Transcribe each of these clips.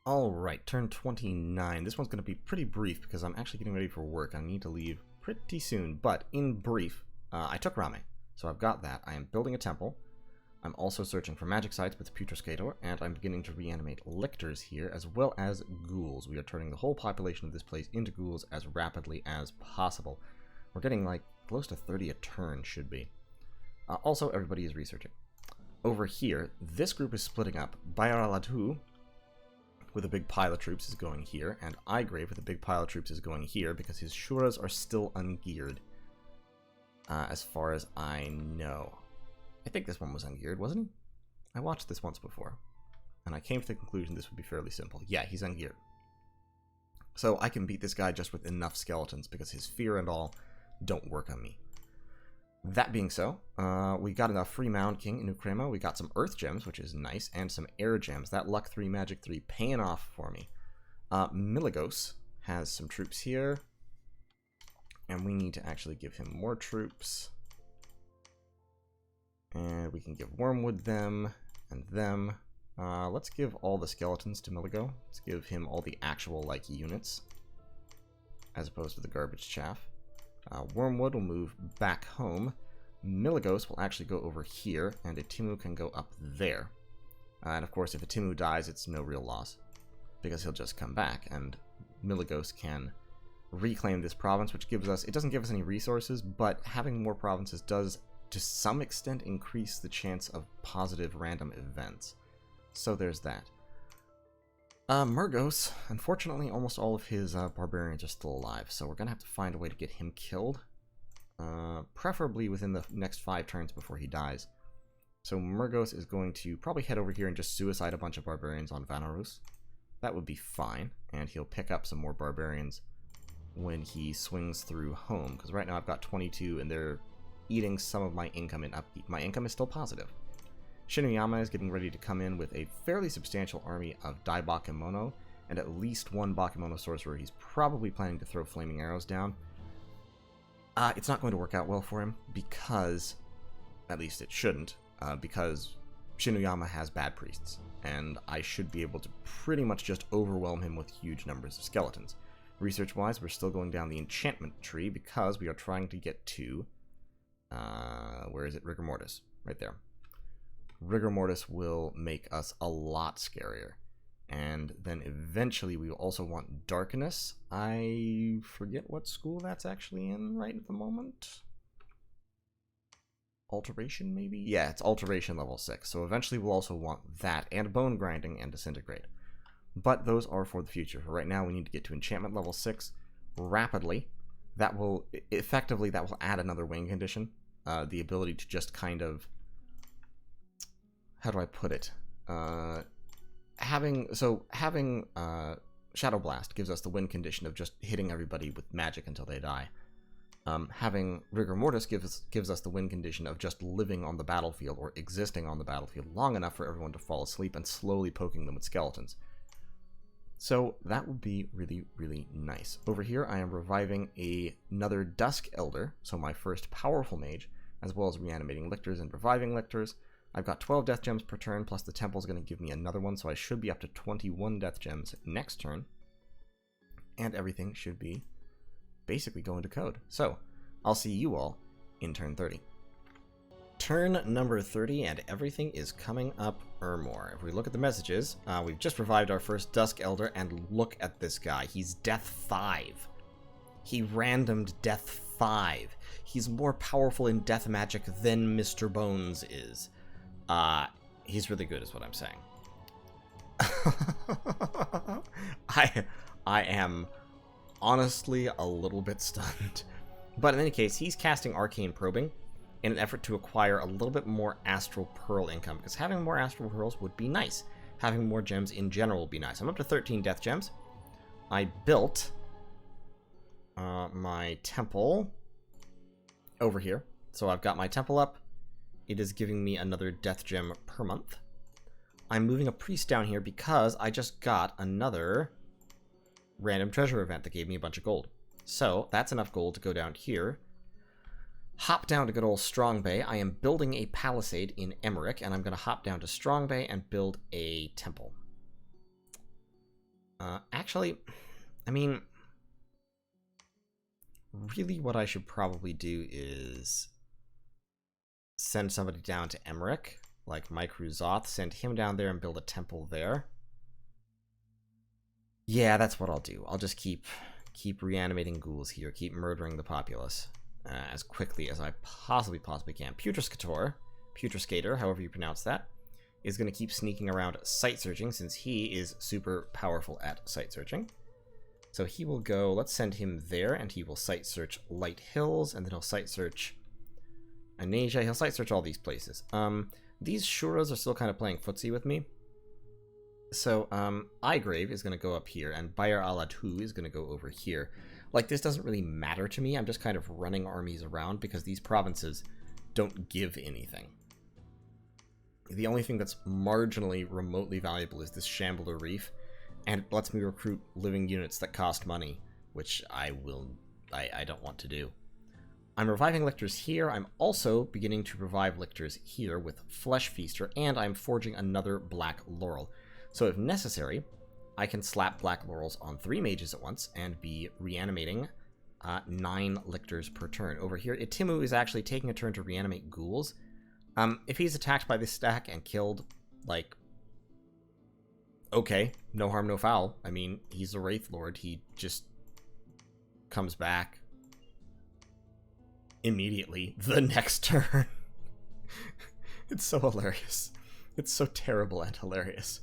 Alright, turn 29. This one's going to be pretty brief because I'm actually getting ready for work. I need to leave pretty soon, but in brief, I took Rame, so I've got that. I am building a temple. I'm also searching for magic sites with Putrascator, and I'm beginning to reanimate lictors here, as well as ghouls. We are turning the whole population of this place into ghouls as rapidly as possible. We're getting like close to 30 a turn, should be. Also, everybody is researching. Over here, this group is splitting up. Bayaralatu, with a big pile of troops, is going here, and Igrave with a big pile of troops is going here because his Shuras are still ungeared, as far as I know. I think this one was ungeared, wasn't he? I watched this once before, and I came to the conclusion this would be fairly simple. Yeah, he's ungeared. So I can beat this guy just with enough skeletons because his fear and all don't work on me. That being so, we got enough free Mound King in Ukrema. We got some Earth Gems, which is nice, and some Air Gems. That Luck 3, Magic 3 paying off for me. Milagos has some troops here, and we need to actually give him more troops. And we can give Wormwood them, and them. Let's give all the skeletons to Miligo. Let's give him all the actual, like, units, as opposed to the garbage chaff. Wormwood will move back home. Milagos will actually go over here, and Itimu can go up there. And of course, if Itimu dies, it's no real loss, because he'll just come back, and Milagos can reclaim this province, which gives us, it doesn't give us any resources, but having more provinces does, to some extent, increase the chance of positive random events. So there's that. Murgos, unfortunately, almost all of his barbarians are still alive, so we're going to have to find a way to get him killed. Preferably within the next 5 turns before he dies. So Murgos is going to probably head over here and just suicide a bunch of barbarians on Vanarus. That would be fine, and he'll pick up some more barbarians when he swings through home, because right now I've got 22, and they're eating some of my income in upkeep. My income is still positive. Shinuyama is getting ready to come in with a fairly substantial army of Dai Bakemono, and at least one Bakemono sorcerer. He's probably planning to throw flaming arrows down. It's not going to work out well for him, because, at least it shouldn't, because Shinuyama has bad priests, and I should be able to pretty much just overwhelm him with huge numbers of skeletons. Research-wise, we're still going down the enchantment tree, because we are trying to get to, where is it? Rigor Mortis, right there. Rigor Mortis will make us a lot scarier. And then eventually we will also want Darkness. I forget what school that's actually in right at the moment. Alteration, maybe? Yeah, it's Alteration level 6. So eventually we'll also want that, and Bone Grinding, and Disintegrate. But those are for the future. For right now, we need to get to Enchantment level 6 rapidly. That will, effectively, that will add another wing condition. The ability to just kind of, how do I put it? Having Shadow Blast gives us the win condition of just hitting everybody with magic until they die. Having Rigor Mortis gives us the win condition of just living on the battlefield, or existing on the battlefield long enough for everyone to fall asleep and slowly poking them with skeletons. So that would be really, really nice. Over here I am reviving another Dusk Elder, so my first powerful mage, as well as reanimating lictors and reviving lictors. I've got 12 death gems per turn, plus the temple is going to give me another one, so I should be up to 21 death gems next turn. And everything should be basically going to code. So, I'll see you all in turn 30. Turn number 30, and everything is coming up Ermor. If we look at the messages, we've just revived our first Dusk Elder, and look at this guy. He's Death 5. He randomed Death 5. He's more powerful in death magic than Mr. Bones is. He's really good is what I'm saying. I am honestly a little bit stunned. But in any case, he's casting Arcane Probing in an effort to acquire a little bit more Astral Pearl income, because having more Astral Pearls would be nice. Having more gems in general would be nice. I'm up to 13 death gems. I built my temple over here. So I've got my temple up. It is giving me another death gem per month. I'm moving a priest down here because I just got another random treasure event that gave me a bunch of gold. So that's enough gold to go down here. Hop down to good old Strong Bay. I am building a palisade in Emmerich, and I'm going to hop down to Strong Bay and build a temple. Actually, I mean, really what I should probably do is send somebody down to Emmerich, like Mike Ruzoth, send him down there and build a temple there. Yeah, that's what I'll do. I'll just keep reanimating ghouls here, keep murdering the populace as quickly as I possibly can. Putrascator, however you pronounce that, is going to keep sneaking around site searching since he is super powerful at site searching. So he will go, let's send him there, and he will site search Light Hills, and then he'll site search Anasia. He'll site search all these places. These Shuras are still kind of playing footsie with me. So, Igrave is going to go up here, and Bayer Aladhu is going to go over here. Like, this doesn't really matter to me. I'm just kind of running armies around because these provinces don't give anything. The only thing that's marginally remotely valuable is this Shambler Reef, and it lets me recruit living units that cost money, which I don't want to do. I'm reviving lictors here. I'm also beginning to revive lictors here with Flesh Feaster, and I'm forging another Black Laurel. So if necessary, I can slap Black Laurels on 3 mages at once and be reanimating 9 lictors per turn. Over here, Itimu is actually taking a turn to reanimate ghouls. If he's attacked by this stack and killed, like, okay, no harm, no foul. I mean, he's a Wraith Lord. He just comes back immediately the next turn. It's so hilarious. It's so terrible and hilarious.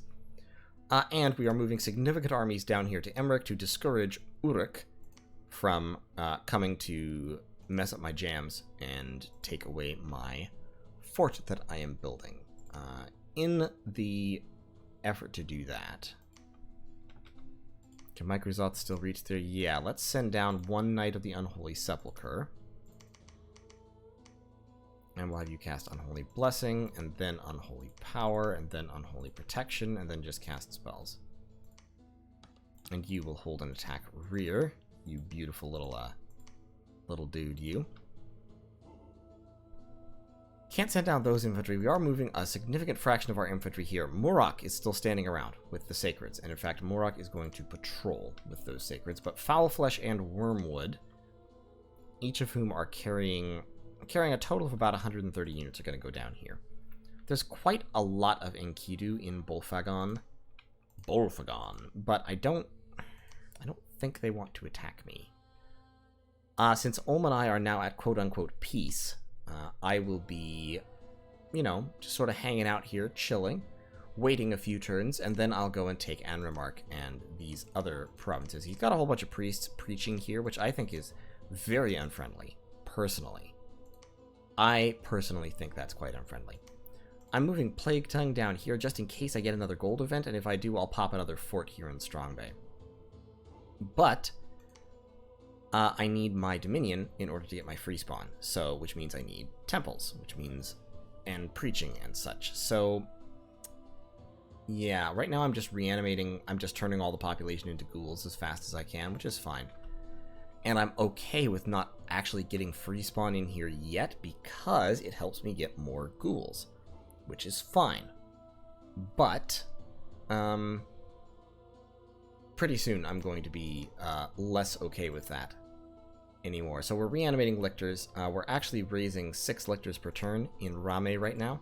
And we are moving significant armies down here to Emmerich to discourage Uruk from coming to mess up my jams and take away my fort that I am building. In the effort to do that, can Mike Ruzoth still reach there? Yeah, let's send down 1 Knight of the Unholy Sepulchre. And we'll have you cast Unholy Blessing, and then Unholy Power, and then Unholy Protection, and then just cast spells. And you will hold an attack rear, you beautiful little dude, you. Can't send down those infantry. We are moving a significant fraction of our infantry here. Murok is still standing around with the Sacreds, and in fact, Murok is going to patrol with those Sacreds. But Foulflesh and Wormwood, each of whom are carrying a total of about 130 units, are going to go down here. There's quite a lot of Enkidu in Bolfagon, but I don't think they want to attack me. Since Ulm and I are now at quote-unquote peace, I will be, just sort of hanging out here, chilling, waiting a few turns, and then I'll go and take Anremark and these other provinces. He's got a whole bunch of priests preaching here, which I think is very unfriendly, personally. I personally think that's quite unfriendly. I'm moving Plague Tongue down here just in case I get another gold event, and if I do, I'll pop another fort here in Strong Bay. But I need my Dominion in order to get my free spawn, so which means I need temples, and preaching and such. So yeah, right now I'm just reanimating, I'm just turning all the population into ghouls as fast as I can, which is fine. And I'm okay with not actually getting free spawn in here yet because it helps me get more ghouls, which is fine. But pretty soon I'm going to be less okay with that anymore. So we're reanimating lictors. We're actually raising 6 lictors per turn in Rame right now.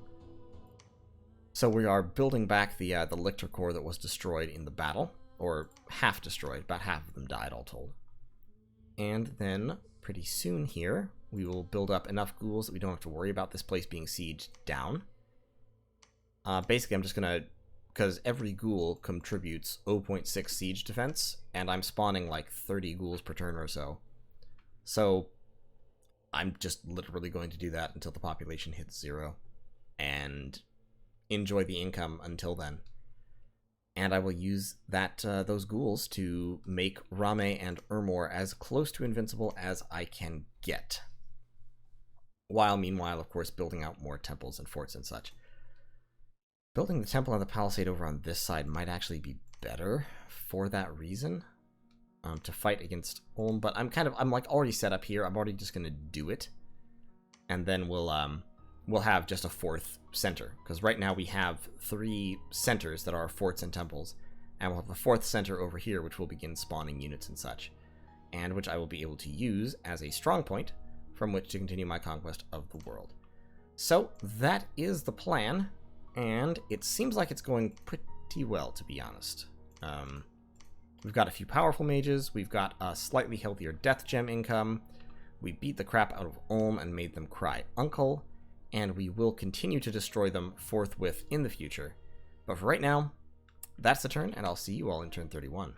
So we are building back the lictor core that was destroyed in the battle, or half destroyed. About half of them died all told. And then pretty soon here we will build up enough ghouls that we don't have to worry about this place being sieged down. Basically I'm just gonna, because every ghoul contributes 0.6 siege defense, and I'm spawning like 30 ghouls per turn or so. So I'm just literally going to do that until the population hits 0, and enjoy the income until then. And I will use those ghouls to make Rame and Ermor as close to invincible as I can get. While meanwhile, of course, building out more temples and forts and such. Building the temple and the palisade over on this side might actually be better for that reason. To fight against Ulm, but I'm like already set up here. I'm already just gonna do it. And then we'll have just a 4th center, because right now we have 3 centers that are forts and temples, and we'll have a fourth center over here, which will begin spawning units and such, and which I will be able to use as a strong point from which to continue my conquest of the world. So that is the plan, and it seems like it's going pretty well, to be honest. We've got a few powerful mages, we've got a slightly healthier death gem income, we beat the crap out of Ulm and made them cry uncle, and we will continue to destroy them forthwith in the future. But for right now, that's the turn, and I'll see you all in turn 31.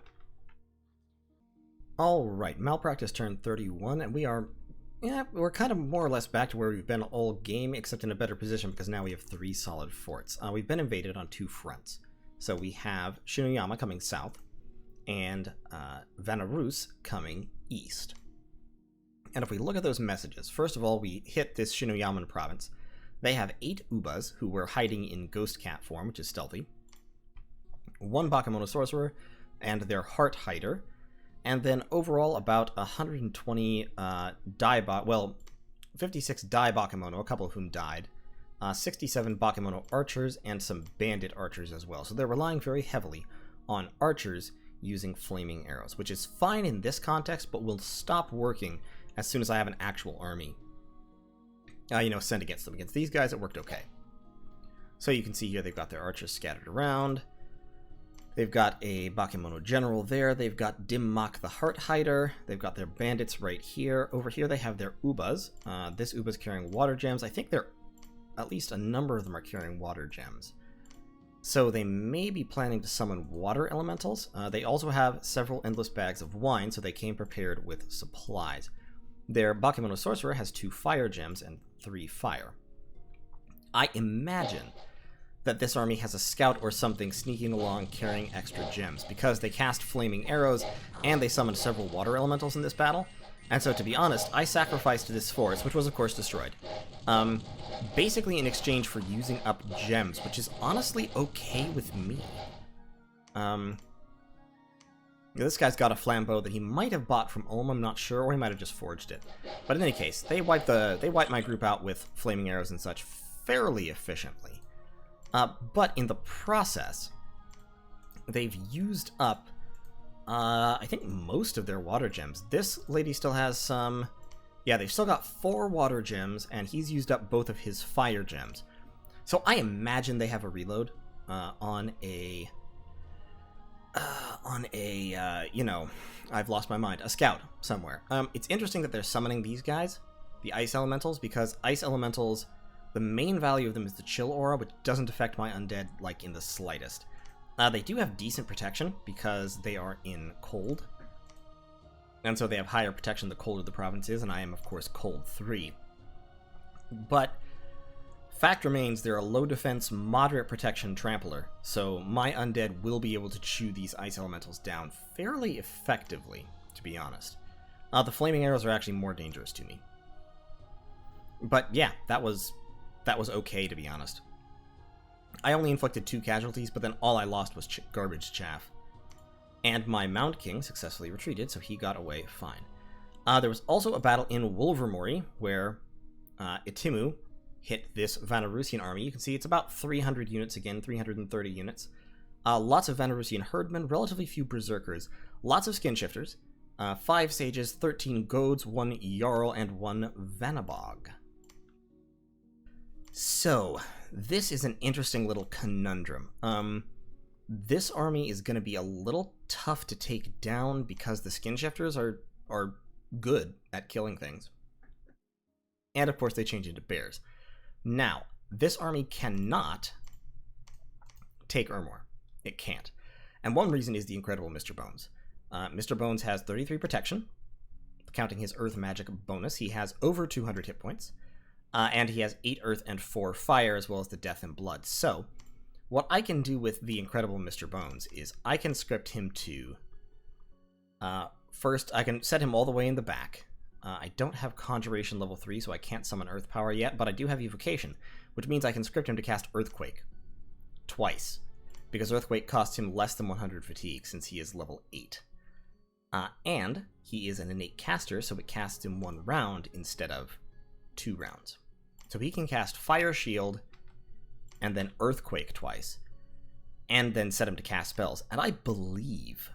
Alright, Malpractice turn 31, and we're kind of more or less back to where we've been all game, except in a better position because now we have 3 solid forts. We've been invaded on 2 fronts. So we have Shinoyama coming south, and Vanarus coming east. And if we look at those messages, first of all, we hit this Shinoyaman province. They have 8 Ubas, who were hiding in Ghost Cat form, which is stealthy, 1 Bakemono Sorcerer, and their Heart Hider, and then overall about 120 56 Dai Bakemono, a couple of whom died, 67 Bakemono Archers, and some Bandit Archers as well. So they're relying very heavily on Archers using flaming arrows, which is fine in this context, but will stop working as soon as I have an actual army sent against them. Against these guys, it worked okay. So you can see here they've got their archers scattered around. They've got a Bakemono General there. They've got Dimmak the Heart Hider. They've got their bandits right here. Over here they have their Ubas. This Uba's carrying water gems. I think at least a number of them are carrying water gems. So they may be planning to summon water elementals. They also have several endless bags of wine, so they came prepared with supplies. Their Bakemono Sorcerer has 2 fire gems and 3 fire. I imagine that this army has a scout or something sneaking along carrying extra gems, because they cast flaming arrows and they summoned several water elementals in this battle. And so, to be honest, I sacrificed this force, which was of course destroyed, basically in exchange for using up gems, which is honestly okay with me. This guy's got a flambeau that he might have bought from Ulm, I'm not sure, or he might have just forged it. But in any case, they wiped my group out with flaming arrows and such fairly efficiently. But in the process, they've used up, I think, most of their water gems. This lady still has some... Yeah, they've still got 4 water gems, and he's used up both of his fire gems. So I imagine they have a reload on a I've lost my mind, a scout somewhere. It's interesting that they're summoning these guys, the ice elementals, because ice elementals, the main value of them is the chill aura, which doesn't affect my undead, like, in the slightest. They do have decent protection because they are in cold, and so they have higher protection the colder the province is, and I am, of course, cold 3. But fact remains, they're a low defense, moderate protection trampler, so my undead will be able to chew these ice elementals down fairly effectively, to be honest. The flaming arrows are actually more dangerous to me. But yeah, that was okay, to be honest. I only inflicted 2 casualties, but then all I lost was garbage chaff. And my Mound King successfully retreated, so he got away fine. There was also a battle in Wolvermori, where Itimu hit this Vanarusian army. You can see it's about 300 units again, 330 units. Lots of Vanarusian herdmen, relatively few berserkers, lots of skin shifters, 5 sages, 13 goads, 1 jarl, and 1 vanabog. So, this is an interesting little conundrum. This army is going to be a little tough to take down because the skin shifters are good at killing things. And of course they change into bears. Now, this army cannot take Ermor. It can't. And one reason is the incredible Mr. Bones. Mr. Bones has 33 protection, counting his earth magic bonus. He has over 200 hit points, and he has 8 earth and 4 fire, as well as the death and blood. So, what I can do with the incredible Mr. Bones is I can script him to... first, I can set him all the way in the back. I don't have Conjuration level 3, so I can't summon Earth Power yet, but I do have Evocation, which means I can script him to cast Earthquake twice, because Earthquake costs him less than 100 fatigue since he is level 8. And he is an innate caster, so it casts him 1 round instead of 2 rounds. So he can cast Fire Shield and then Earthquake twice. and then set him to cast spells. And I believe,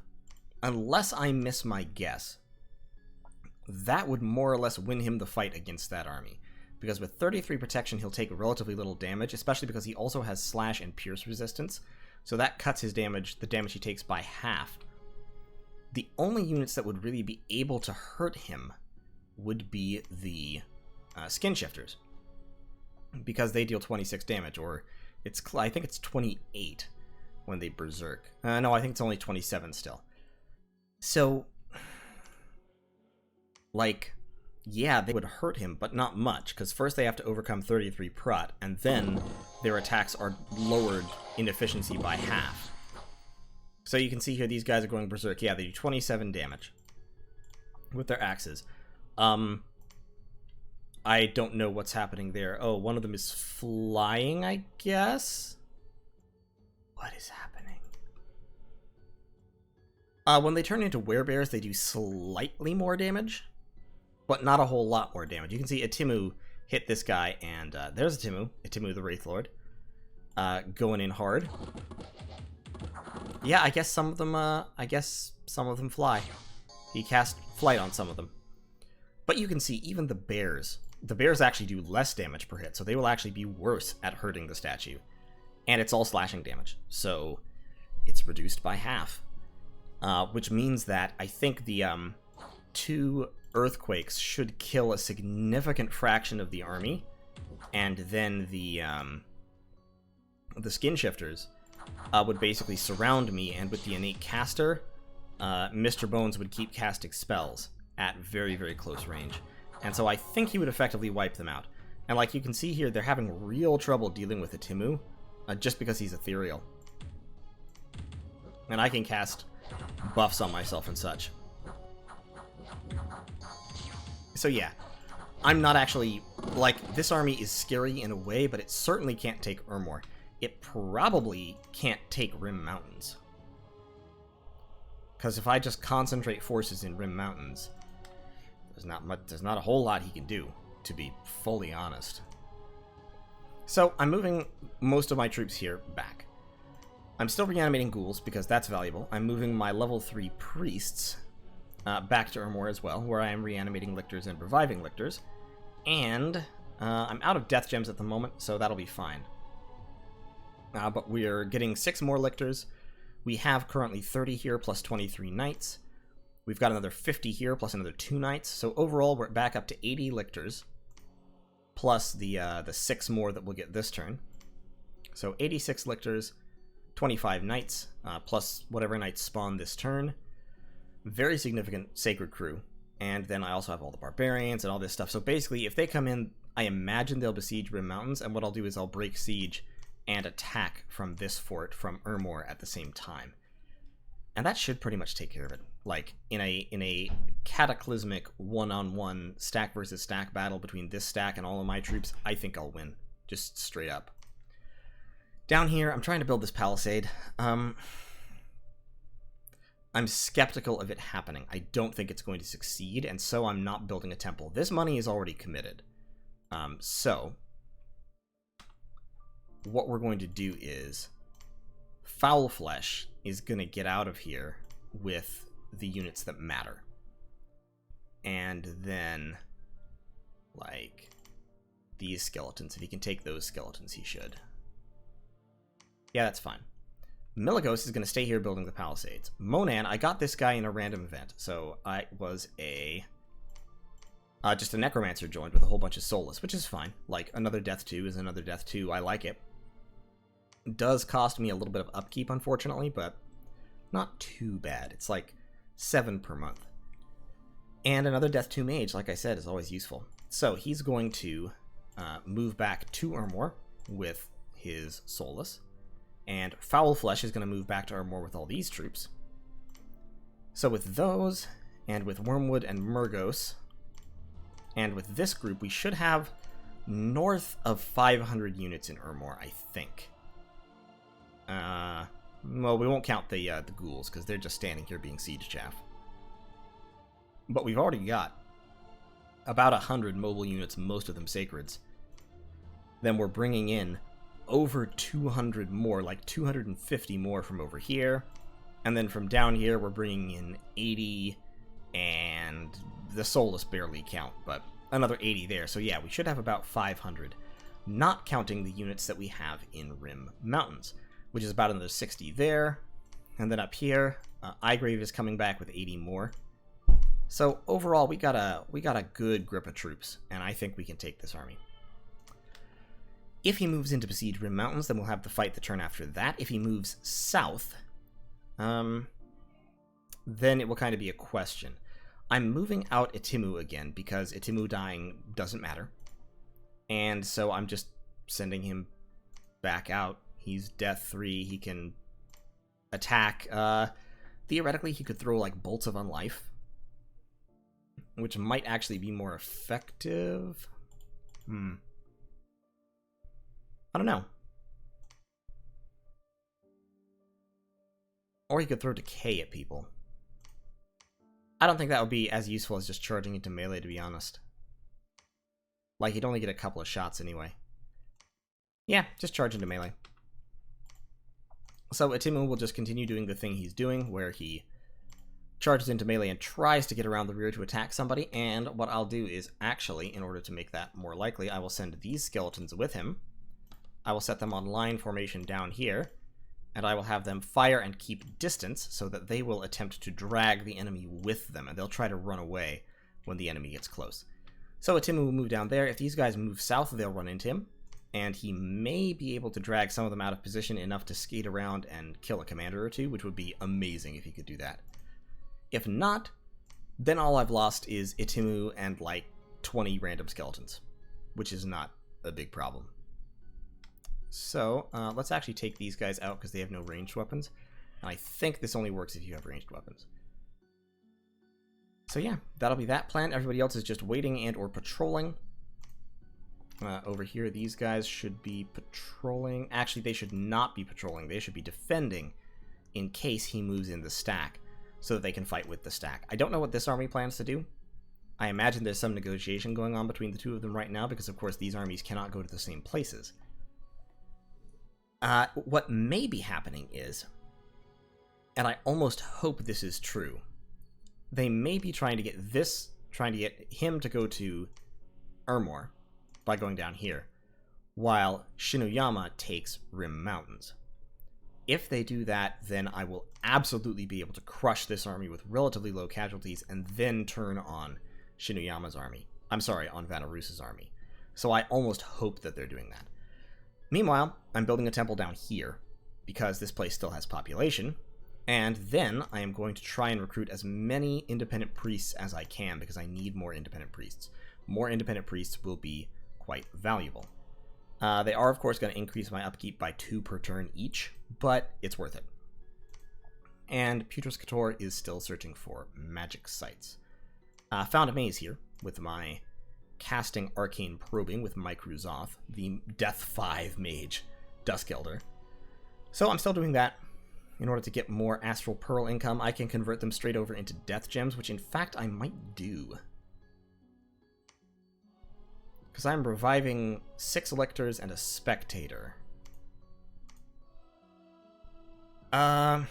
unless I miss my guess, that would more or less win him the fight against that army. Because with 33 protection, he'll take relatively little damage, especially because he also has slash and pierce resistance. So that cuts his damage, the damage he takes, by half. The only units that would really be able to hurt him would be the skin shifters, because they deal 26 damage, or I think it's 28 when they berserk. No, I think it's only 27 still. So, like, yeah, they would hurt him, but not much, because first they have to overcome 33 prot, and then their attacks are lowered in efficiency by half. So you can see here, these guys are going berserk. Yeah, they do 27 damage with their axes. I don't know what's happening there. Oh, one of them is flying, I guess? What is happening? When they turn into werebears, they do slightly more damage, but not a whole lot more damage. You can see Atimu hit this guy, and there's Atimu the Wraith Lord, going in hard. Yeah, I guess some of them fly. He cast flight on some of them. But you can see even the bears actually do less damage per hit, so they will actually be worse at hurting the statue. And it's all slashing damage, so it's reduced by half. Which means that I think the 2 earthquakes should kill a significant fraction of the army, and then the skin shifters would basically surround me, and with the innate caster, Mr. Bones would keep casting spells at very, very close range. And so I think he would effectively wipe them out. And like you can see here, they're having real trouble dealing with Atimu, just because he's ethereal. And I can cast buffs on myself and such. So yeah, I'm not actually, like, this army is scary in a way, but it certainly can't take Ermor. It probably can't take Rim Mountains. Because if I just concentrate forces in Rim Mountains, there's not a whole lot he can do, to be fully honest. So I'm moving most of my troops here back. I'm still reanimating ghouls, because that's valuable. I'm moving my level 3 priests back to Ermor as well, where I am reanimating lictors and reviving lictors. And I'm out of death gems at the moment, so that'll be fine. But we're getting 6 more lictors. We have currently 30 here, plus 23 knights. We've got another 50 here, plus another 2 knights. So overall, we're back up to 80 lictors, plus the 6 more that we'll get this turn. So 86 lictors, 25 knights, plus whatever knights spawn this turn. Very significant sacred crew. And then I also have all the barbarians and all this stuff. So basically, if they come in, I imagine they'll besiege Rim Mountains, and what I'll do is I'll break siege and attack from this fort from Ermor at the same time. And that should pretty much take care of it. Like, in a cataclysmic one-on-one stack versus stack battle between this stack and all of my troops, I think I'll win. Just straight up. Down here, I'm trying to build this palisade. I'm skeptical of it happening. I don't think it's going to succeed, and so I'm not building a temple. This money is already committed. So what we're going to do is Foul Flesh is going to get out of here with the units that matter. And then, like, these skeletons. If he can take those skeletons, he should. Yeah, that's fine. Miligos is going to stay here building the palisades. Monan, I got this guy in a random event. So I was just a necromancer joined with a whole bunch of soulless, which is fine. Like, another death 2 is another death 2. I like it. It does cost me a little bit of upkeep, unfortunately, but not too bad. It's like 7 per month. And another death 2 mage, like I said, is always useful. So he's going to move back to Ermor with his soulless. And Foul Flesh is going to move back to Ermor with all these troops. So with those, and with Wormwood and Murgos, and with this group, we should have north of 500 units in Ermor, I think. Well, we won't count the ghouls, because they're just standing here being siege chaff. But we've already got about 100 mobile units, most of them sacreds. Then we're bringing in over 200 more, like 250 more from over here. And then from down here, we're bringing in 80, and the soulless barely count, but another 80 there. So yeah, we should have about 500, not counting the units that we have in Rim Mountains, which is about another 60 there. And then up here, Igrave is coming back with 80 more. So overall, we got a good grip of troops, and I think we can take this army. If he moves into besiege Rim Mountains, then we'll have the fight the turn after that. If he moves south, then it will kind of be a question. I'm moving out Itimu again, because Itimu dying doesn't matter. And so I'm just sending him back out. He's death 3, he can attack. Theoretically, he could throw like bolts of unlife, which might actually be more effective. I don't know. Or he could throw decay at people. I don't think that would be as useful as just charging into melee, to be honest. Like, he'd only get a couple of shots anyway. Yeah, just charge into melee. So Itimu will just continue doing the thing he's doing, where he charges into melee and tries to get around the rear to attack somebody. And what I'll do is actually, in order to make that more likely, I will send these skeletons with him. I will set them on line formation down here, and I will have them fire and keep distance so that they will attempt to drag the enemy with them, and they'll try to run away when the enemy gets close. So Itimu will move down there. If these guys move south, they'll run into him, and he may be able to drag some of them out of position enough to skate around and kill a commander or two, which would be amazing if he could do that. If not, then all I've lost is Itimu and like 20 random skeletons, which is not a big problem. So, let's actually take these guys out because they have no ranged weapons. And I think this only works if you have ranged weapons. So yeah, that'll be that plan. Everybody else is just waiting and or patrolling. Over here, these guys should be patrolling. Actually, they should not be patrolling. They should be defending in case he moves in the stack so that they can fight with the stack. I don't know what this army plans to do. I imagine there's some negotiation going on between the two of them right now because, of course, these armies cannot go to the same places. What may be happening is, and I almost hope this is true, they may be trying to get him to go to Ermor by going down here, while Shinuyama takes Rim Mountains. If they do that, then I will absolutely be able to crush this army with relatively low casualties and then turn on Shinuyama's army. I'm sorry, on Vanarus's army. So I almost hope that they're doing that. Meanwhile, I'm building a temple down here, because this place still has population, and then I am going to try and recruit as many independent priests as I can, because I need more independent priests. More independent priests will be quite valuable. They are, of course, going to increase my upkeep by 2 per turn each, but it's worth it. And Putris Kator is still searching for magic sites. Found a maze here with my casting Arcane Probing with Mike Ruzoth, the Death 5 mage, Dusk Elder. So I'm still doing that. In order to get more Astral Pearl income, I can convert them straight over into Death Gems, which in fact I might do. Because I'm reviving 6 Lictors and a Spectator. Nah,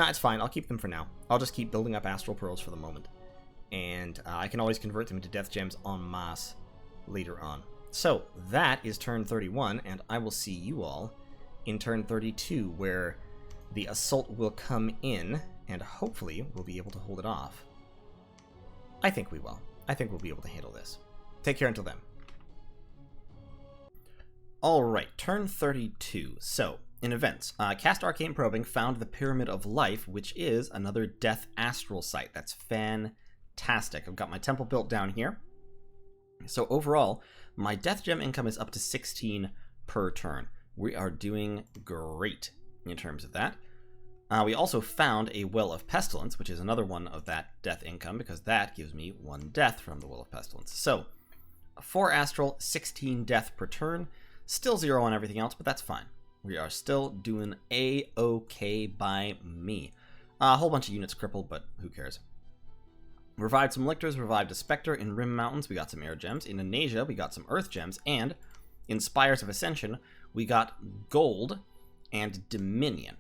it's fine. I'll keep them for now. I'll just keep building up Astral Pearls for the moment. And I can always convert them into Death Gems en masse later on. So, that is turn 31, and I will see you all in turn 32, where the assault will come in, and hopefully we'll be able to hold it off. I think we will. I think we'll be able to handle this. Take care until then. Alright, turn 32. So, in events, Cast Arcane Probing found the Pyramid of Life, which is another Death Astral site. That's fantastic. I've got my temple built down here. So overall, my Death Gem income is up to 16 per turn. We are doing great in terms of that. We also found a Well of Pestilence, which is another one of that death income, because that gives me 1 death from the Well of Pestilence. So, 4 Astral, 16 death per turn. Still 0 on everything else, but that's fine. We are still doing A-okay by me. A whole bunch of units crippled, but who cares? Revived some lictors, revived a specter in Rim Mountains, we got some air gems. In Anasia, we got some earth gems, and in Spires of Ascension, we got gold and Dominion.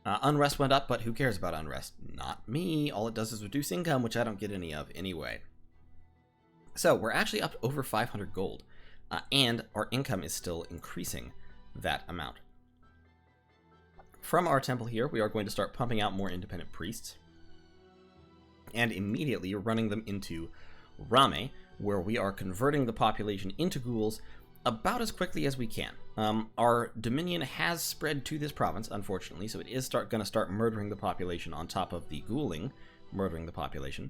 Unrest went up, but who cares about Unrest? Not me. All it does is reduce income, which I don't get any of anyway. So we're actually up to over 500 gold, and our income is still increasing that amount. From our temple here, we are going to start pumping out more independent priests, and immediately running them into Rame, where we are converting the population into ghouls about as quickly as we can. Our dominion has spread to this province, unfortunately, so it is going to start murdering the population on top of the ghouling murdering the population.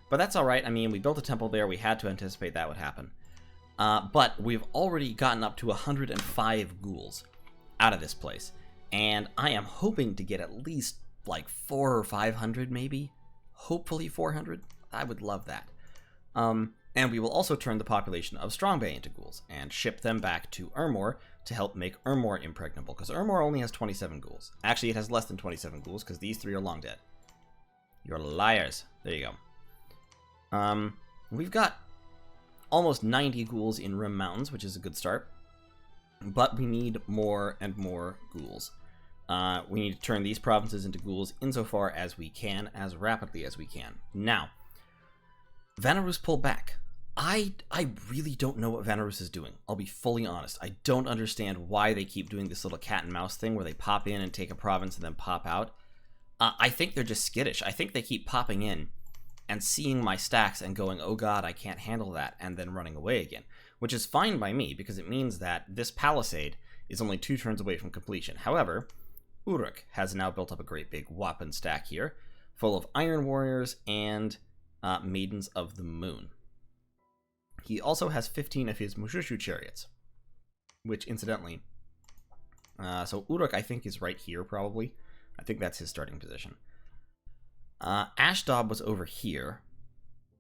But that's alright. I mean, we built a temple there. We had to anticipate that would happen. But we've already gotten up to 105 ghouls out of this place. And I am hoping to get at least like 400 or 500 maybe. Hopefully 400. I would love that. And we will also turn the population of Strongbay into ghouls and ship them back to Ermor to help make Ermor impregnable, because Ermor only has 27 ghouls. Actually, it has less than 27 ghouls, because these 3 are long dead. You're liars. There you go. We've got almost 90 ghouls in Rim Mountains, which is a good start. But we need more and more ghouls. We need to turn these provinces into ghouls insofar as we can, as rapidly as we can. Now, Vanarus pulled back. I really don't know what Vanarus is doing. I'll be fully honest. I don't understand why they keep doing this little cat and mouse thing where they pop in and take a province and then pop out. I think they're just skittish. I think they keep popping in and seeing my stacks and going, oh god, I can't handle that, and then running away again. Which is fine by me, because it means that this palisade is only 2 turns away from completion. However, Uruk has now built up a great big whopping stack here, full of Iron Warriors and Maidens of the Moon. He also has 15 of his Mushushu chariots, which incidentally, so Uruk I think is right here probably. I think that's his starting position. Ashdod was over here.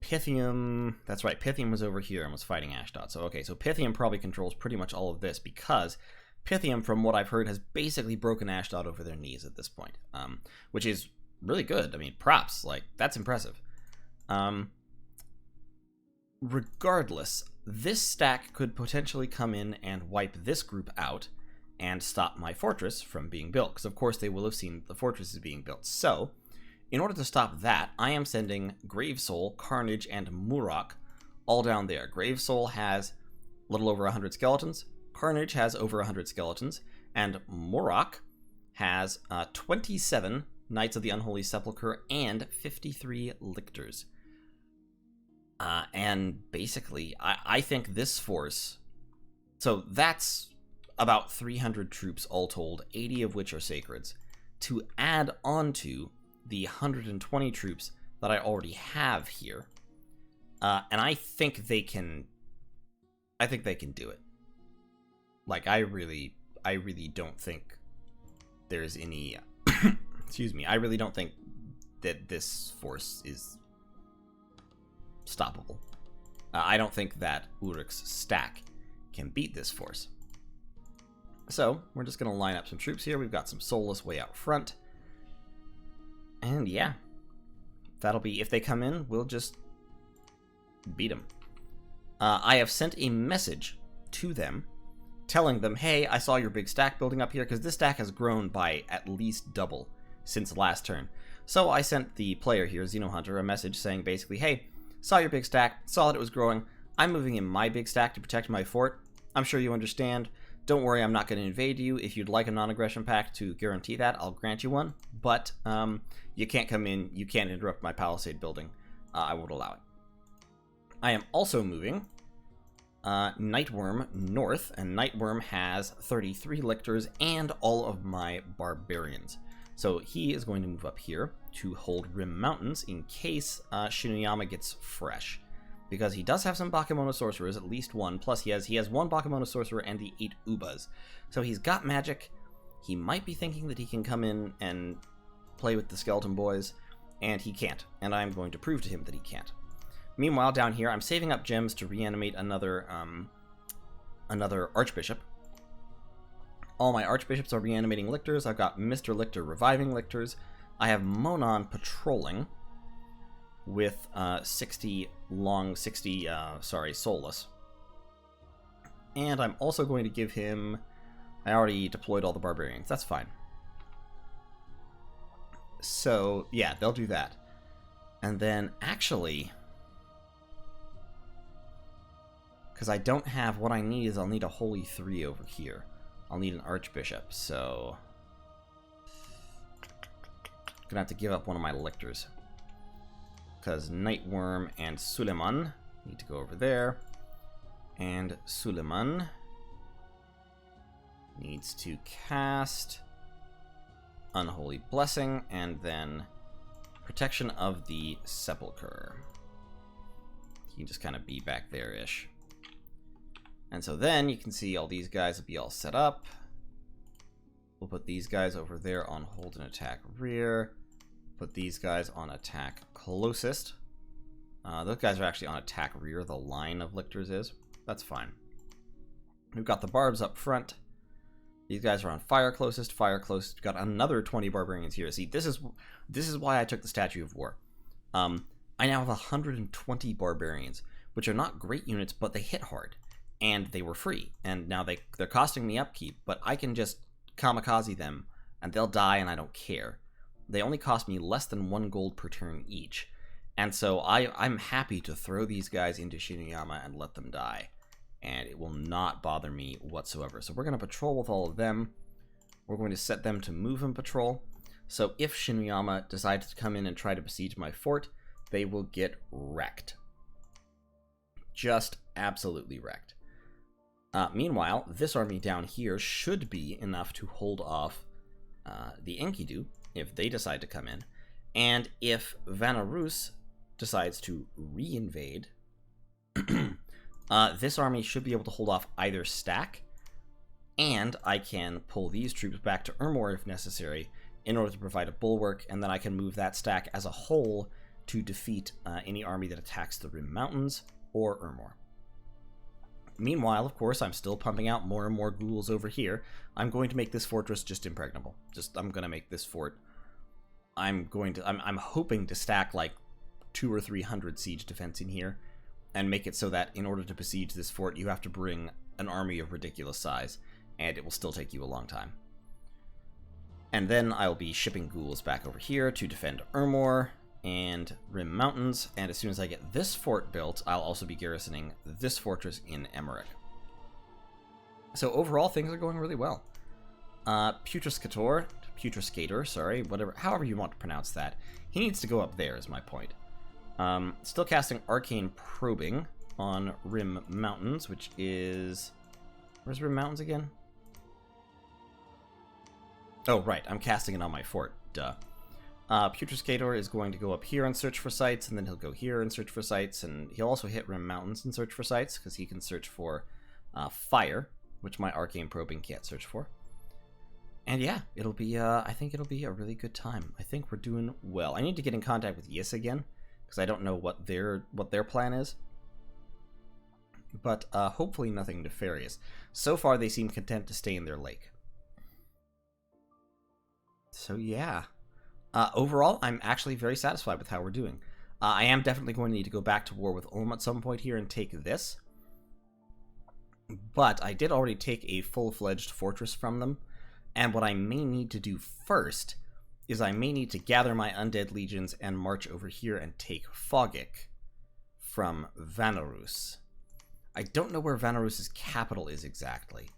Pythium, that's right, Pythium was over here and was fighting Ashdod. So okay, so Pythium probably controls pretty much all of this, because Pythium, from what I've heard, has basically broken Ashdod over their knees at this point, which is really good. I mean, props, like, that's impressive. Regardless, this stack could potentially come in and wipe this group out and stop my fortress from being built, because of course they will have seen the fortress is being built. So, in order to stop that, I am sending Gravesoul, Carnage, and Murok all down there. Gravesoul has a little over 100 skeletons, Carnage has over 100 skeletons, and Murok has 27 Knights of the Unholy Sepulchre and 53 Lictors. And basically, I think this force, so that's about 300 troops all told, 80 of which are Sacreds, to add on to the 120 troops that I already have here. And I think they can do it. Like, I really don't think there's any, excuse me, I really don't think that this force is stoppable. I don't think that Uruk's stack can beat this force. So, we're just going to line up some troops here. We've got some Soulless way out front. And yeah, that'll be, if they come in, we'll just beat them. I have sent a message to them telling them, hey, I saw your big stack building up here, because this stack has grown by at least double since last turn. So I sent the player here, Xenohunter, a message saying basically, hey, saw your big stack, saw that it was growing, I'm moving in my big stack to protect my fort. I'm sure you understand. Don't worry, I'm not going to invade you. If you'd like a non-aggression pact to guarantee that, I'll grant you one. But you can't come in, you can't interrupt my palisade building. I won't allow it. I am also moving Nightworm north, and Nightworm has 33 lictors and all of my barbarians. So he is going to move up here to hold Rim Mountains in case Shinuyama gets fresh. Because he does have some Bakemono Sorcerers, at least one, plus he has one Bakemono Sorcerer and the 8 Ubas. So he's got magic. He might be thinking that he can come in and play with the Skeleton Boys, and he can't. And I'm going to prove to him that he can't. Meanwhile, down here, I'm saving up gems to reanimate another Archbishop. All my Archbishops are reanimating Lictors. I've got Mr. Lictor reviving Lictors. I have Monon patrolling. with 60 soulless. And I'm also going to give him... I already deployed all the barbarians. That's fine. So, yeah, they'll do that. And then, actually... because I don't have... what I need is I'll need a Holy 3 over here. I'll need an Archbishop, so... gonna have to give up one of my lictors. Because Nightworm and Suleiman need to go over there. And Suleiman needs to cast Unholy Blessing and then Protection of the Sepulchre. He can just kind of be back there-ish. And so then you can see all these guys will be all set up. We'll put these guys over there on hold and attack rear. Put these guys on attack closest. Those guys are actually on attack rear, the line of lictors is. That's fine. We've got the barbs up front. These guys are on fire closest, fire closest. We've got another 20 barbarians here. See, this is why I took the Statue of War. I now have 120 barbarians, which are not great units, but they hit hard. And they were free. And now they're costing me upkeep, but I can just kamikaze them, and they'll die, and I don't care. They only cost me less than 1 gold per turn each. And so I'm happy to throw these guys into Shinuyama and let them die. And it will not bother me whatsoever. So we're going to patrol with all of them. We're going to set them to move and patrol. So if Shinuyama decides to come in and try to besiege my fort, they will get wrecked. Just absolutely wrecked. Meanwhile, this army down here should be enough to hold off the Enkidu if they decide to come in. And if Vanarus decides to re-invade, this army should be able to hold off either stack, and I can pull these troops back to Ermor if necessary in order to provide a bulwark, and then I can move that stack as a whole to defeat any army that attacks the Rim Mountains or Ermor. Meanwhile, of course, I'm still pumping out more and more ghouls over here. I'm going to make this fortress just impregnable. I'm going to make this fort... I'm hoping to stack like 200 or 300 siege defense in here and make it so that in order to besiege this fort, you have to bring an army of ridiculous size, and it will still take you a long time. And then I'll be shipping ghouls back over here to defend Ermor and Rim Mountains, and as soon as I get this fort built, I'll also be garrisoning this fortress in Emmerich. So overall, things are going really well. Putrascator, sorry, whatever, however you want to pronounce that, he needs to go up there is my point. Still casting Arcane Probing on Rim Mountains, which is... where's Rim Mountains again? Oh, right, I'm casting it on my fort, duh. Putrascator is going to go up here and search for sites, and then he'll go here and search for sites, and he'll also hit Rim Mountains and search for sites, because he can search for fire, which my Arcane Probing can't search for. And yeah, it'll be, I think it'll be a really good time. I think we're doing well. I need to get in contact with Yis again, because I don't know what their plan is. But hopefully nothing nefarious. So far, they seem content to stay in their lake. So yeah. Overall, I'm actually very satisfied with how we're doing. I am definitely going to need to go back to war with Ulm at some point here and take this. But I did already take a full-fledged fortress from them. And what I may need to do first is I may need to gather my undead legions and march over here and take Fogic from Vanarus. I don't know where Vanarus's capital is exactly.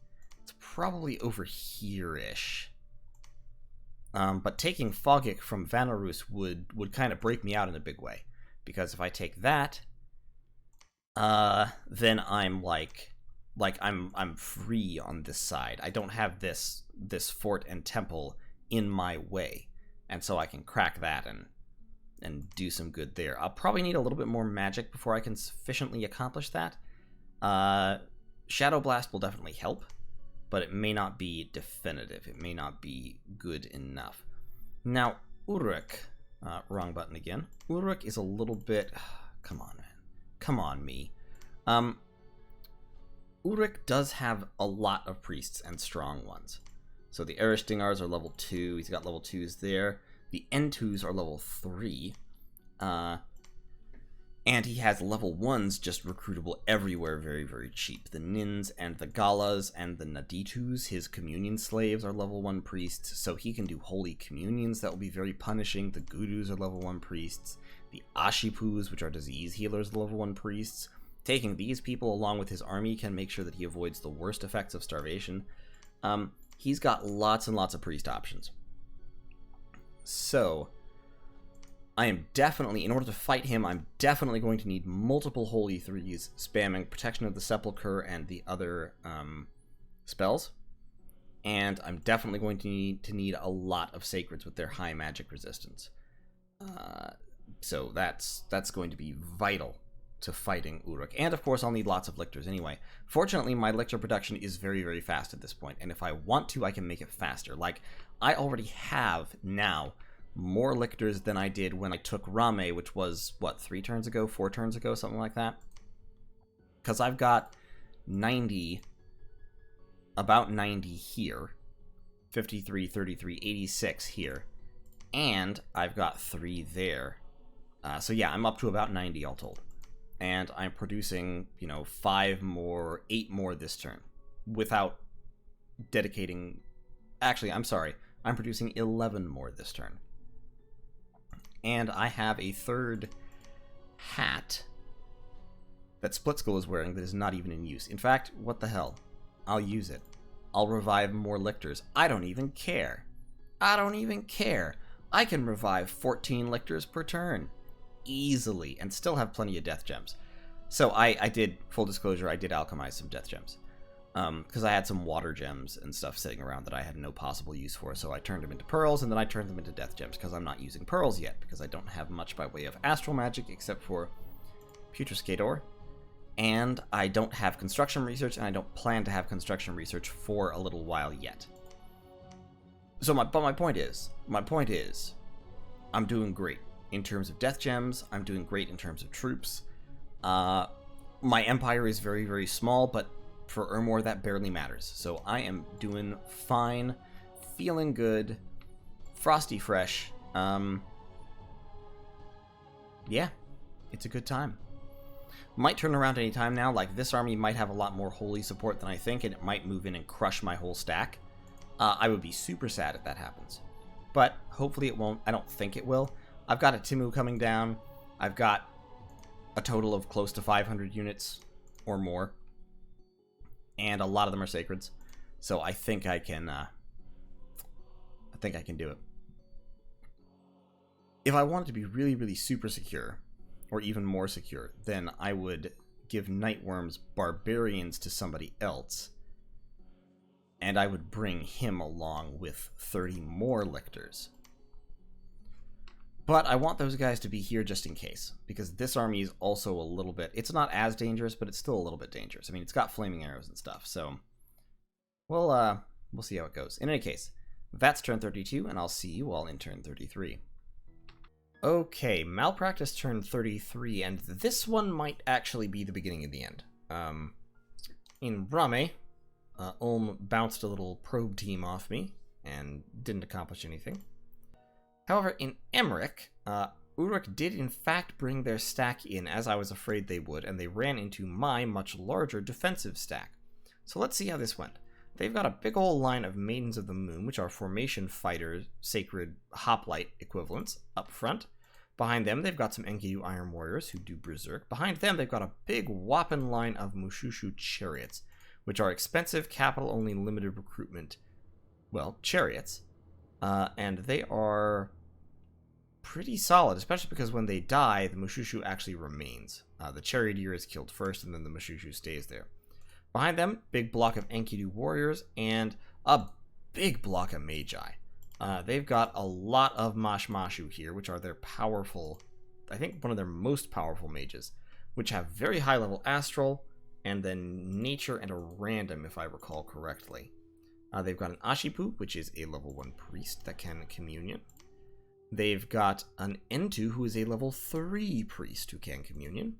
It's probably over here-ish. But taking Fogic from Vanarus would kind of break me out in a big way. Because if I take that, then I'm I'm free on this side. I don't have this fort and temple in my way. And so I can crack that and do some good there. I'll probably need a little bit more magic before I can sufficiently accomplish that. Shadow Blast will definitely help, but it may not be definitive. It may not be good enough. Now, Uruk, wrong button again. Uruk is a little bit... come on, man. Come on, me. Uruk does have a lot of priests and strong ones. So the Erishtingars are level 2. He's got level 2s there. The N2s are level 3. And he has level 1s just recruitable everywhere very, very cheap. The Nins and the Galas and the Naditus, his communion slaves, are level 1 priests, so he can do holy communions that will be very punishing. The Gurus are level 1 priests. The Ashipus, which are disease healers, are level 1 priests. Taking these people along with his army can make sure that he avoids the worst effects of starvation. He's got lots and lots of priest options. So I am definitely, in order to fight him, I'm definitely going to need multiple Holy Threes, spamming Protection of the Sepulchre and the other spells. And I'm definitely going to need a lot of Sacreds with their high magic resistance. So that's going to be vital to fighting Uruk. And of course I'll need lots of lictors anyway. Fortunately, my lictor production is very, very fast at this point, and if I want to, I can make it faster. Like, I already have now more lictors than I did when I took Rame, which was, what, 4 turns ago, something like that? Because I've got 90, about 90 here, 53, 33, 86 here, and I've got 3 there. So yeah, I'm up to about 90 all told. And I'm producing, 8 more this turn, without dedicating... Actually, I'm sorry, I'm producing 11 more this turn. And I have a 3rd hat that Splitskull is wearing that is not even in use. In fact, what the hell? I'll use it. I'll revive more lictors. I don't even care. I can revive 14 lictors per turn. Easily, and still have plenty of death gems. So I did, full disclosure, I did alchemize some death gems. Because I had some water gems and stuff sitting around that I had no possible use for, so I turned them into pearls, and then I turned them into death gems, because I'm not using pearls yet, because I don't have much by way of astral magic except for Putrescate ore, and I don't have construction research, and I don't plan to have construction research for a little while yet. So my point is, I'm doing great in terms of death gems, I'm doing great in terms of troops. My empire is very, very small, but for Ermor, that barely matters. So I am doing fine, feeling good, frosty fresh. Yeah, it's a good time. Might turn around any time now. Like, this army might have a lot more holy support than I think, and it might move in and crush my whole stack. I would be super sad if that happens. But hopefully it won't. I don't think it will. I've got a Timu coming down. I've got a total of close to 500 units or more. And a lot of them are sacreds. So I think I can do it. If I wanted to be really, really super secure, or even more secure, then I would give Nightworm's barbarians to somebody else. And I would bring him along with 30 more lictors. But I want those guys to be here just in case, because this army is also a little bit... It's not as dangerous, but it's still a little bit dangerous. I mean, it's got flaming arrows and stuff, so... we'll see how it goes. In any case, that's turn 32, and I'll see you all in turn 33. Okay, Malpractice turn 33, and this one might actually be the beginning of the end. In Rame, Ulm bounced a little probe team off me, and didn't accomplish anything. However, in Emmerich, Uruk did in fact bring their stack in, as I was afraid they would, and they ran into my much larger defensive stack. So let's see how this went. They've got a big old line of Maidens of the Moon, which are formation fighters, sacred hoplite equivalents, up front. Behind them, they've got some Enkidu Iron Warriors who do Berserk. Behind them, they've got a big whopping line of Mushushu Chariots, which are expensive, capital-only, limited recruitment, well, chariots. And they are pretty solid, especially because when they die, the Mushushu actually remains. The Charioteer is killed first, and then the Mushushu stays there. Behind them, big block of Enkidu Warriors, and a big block of Magi. They've got a lot of Mashmashu here, which are their powerful, I think one of their most powerful mages, which have very high level Astral, and then Nature and a Random, if I recall correctly. They've got an Ashipu, which is a level 1 priest that can communion. They've got an Entu, who is a level 3 priest who can communion.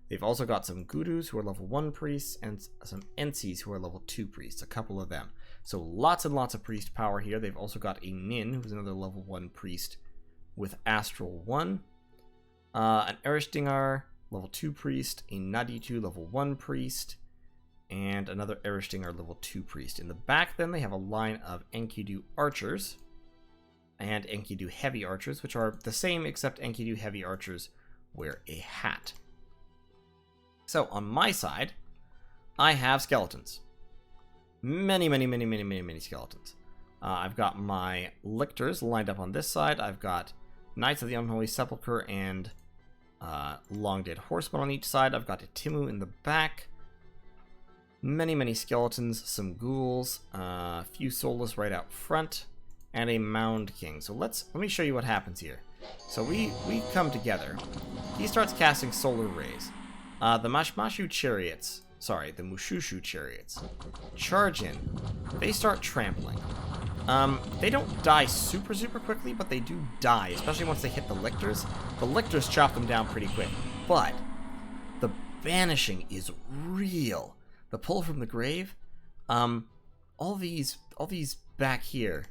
They've also got some Gurus, who are level 1 priests, and some Ensis, who are level 2 priests, a couple of them. So lots and lots of priest power here. They've also got a Nin, who's another level 1 priest with Astral 1. An Erishtingar, level 2 priest, a Naditu level 1 priest, and another Erishtinger level 2 priest. In the back, then, they have a line of Enkidu archers and Enkidu heavy archers, which are the same, except Enkidu heavy archers wear a hat. So, on my side, I have skeletons. Many skeletons. I've got my lictors lined up on this side. I've got Knights of the Unholy Sepulchre and Long Dead Horsemen on each side. I've got a Timu in the back. Many skeletons, some ghouls, a few soulless right out front, and a Mound King. So let me show you what happens here. So we come together. He starts casting solar rays. The Mashmashu chariots, sorry, the Mushushu chariots, charge in. They start trampling. They don't die super quickly, but they do die, especially once they hit the lictors. The lictors chop them down pretty quick, but the banishing is real. The pull from the grave, all these back here,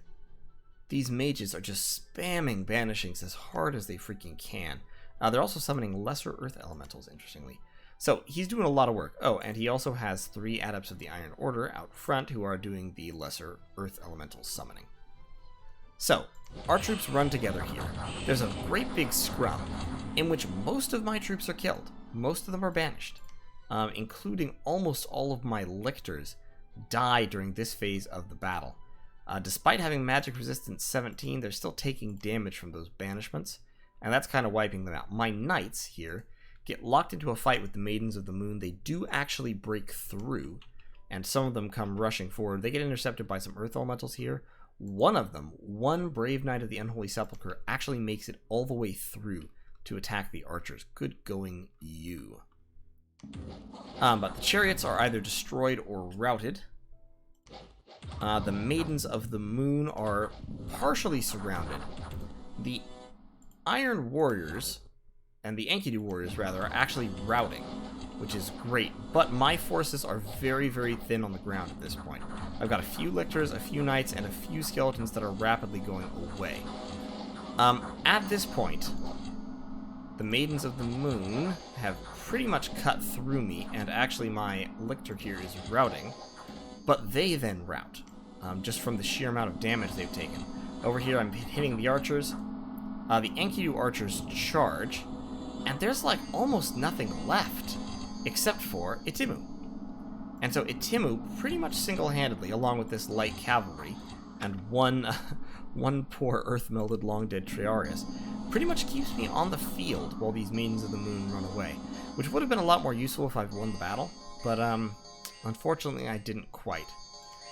these mages are just spamming banishings as hard as they freaking can. They're also summoning lesser earth elementals, interestingly. So he's doing a lot of work. Oh, and he also has 3 adepts of the Iron Order out front who are doing the lesser earth elemental summoning. So, our troops run together here. There's a great big scrum in which most of my troops are killed. Most of them are banished, including almost all of my lictors die during this phase of the battle. Despite having magic resistance 17, they're still taking damage from those banishments, and that's kind of wiping them out. My knights here get locked into a fight with the Maidens of the Moon. They do actually break through, and some of them come rushing forward. They get intercepted by some earth elementals here. One of them, one brave knight of the Unholy Sepulchre, actually makes it all the way through to attack the archers. Good going, you. But the chariots are either destroyed or routed. The Maidens of the Moon are partially surrounded. The Iron Warriors, and the Enkidu Warriors, rather, are actually routing, which is great. But my forces are very thin on the ground at this point. I've got a few lictors, a few knights, and a few skeletons that are rapidly going away. At this point, the Maidens of the Moon have pretty much cut through me, and actually my lictor here is routing. But they then rout, just from the sheer amount of damage they've taken. Over here, I'm hitting the archers. The Enkidu archers charge, and there's like almost nothing left except for Itimu. And so Itimu pretty much single-handedly, along with this light cavalry and one poor earth-melded long-dead Triarius, pretty much keeps me on the field while these Maidens of the Moon run away, which would have been a lot more useful if I'd won the battle, but unfortunately I didn't quite.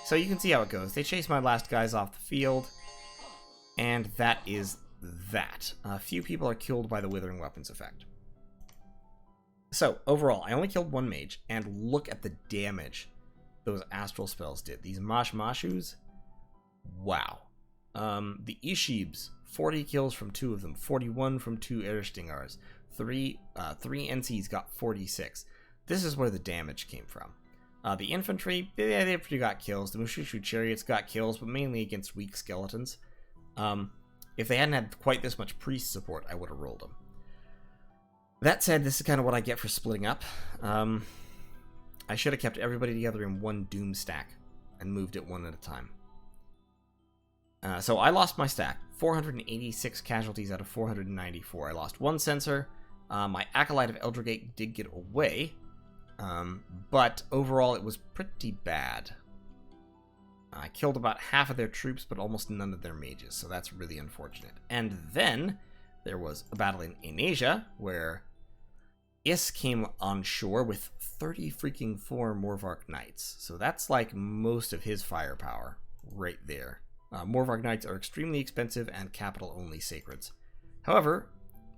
So you can see how it goes. They chase my last guys off the field, and that is that. A few people are killed by the Withering Weapons effect. So, overall, I only killed 1 mage, and look at the damage those astral spells did. These Mashmashus, wow. The Ishibs, 40 kills from 2 of them, 41 from 2 Erishtingars, 3 NCs got 46. This is where the damage came from. The infantry, they pretty got kills. The Mushushu chariots got kills, but mainly against weak skeletons. If they hadn't had quite this much priest support, I would have rolled them. That said, this is kind of what I get for splitting up. I should have kept everybody together in one doom stack and moved it one at a time. So I lost my stack. 486 casualties out of 494. I lost 1 sensor. My Acolyte of Eldragate did get away. But overall it was pretty bad. I killed about half of their troops, but almost none of their mages, so that's really unfortunate. And then there was a battle in Asia, where Is came on shore with 30 freaking 4 Morvark Knights. So that's like most of his firepower right there. Morvark Knights are extremely expensive and capital-only sacreds. However,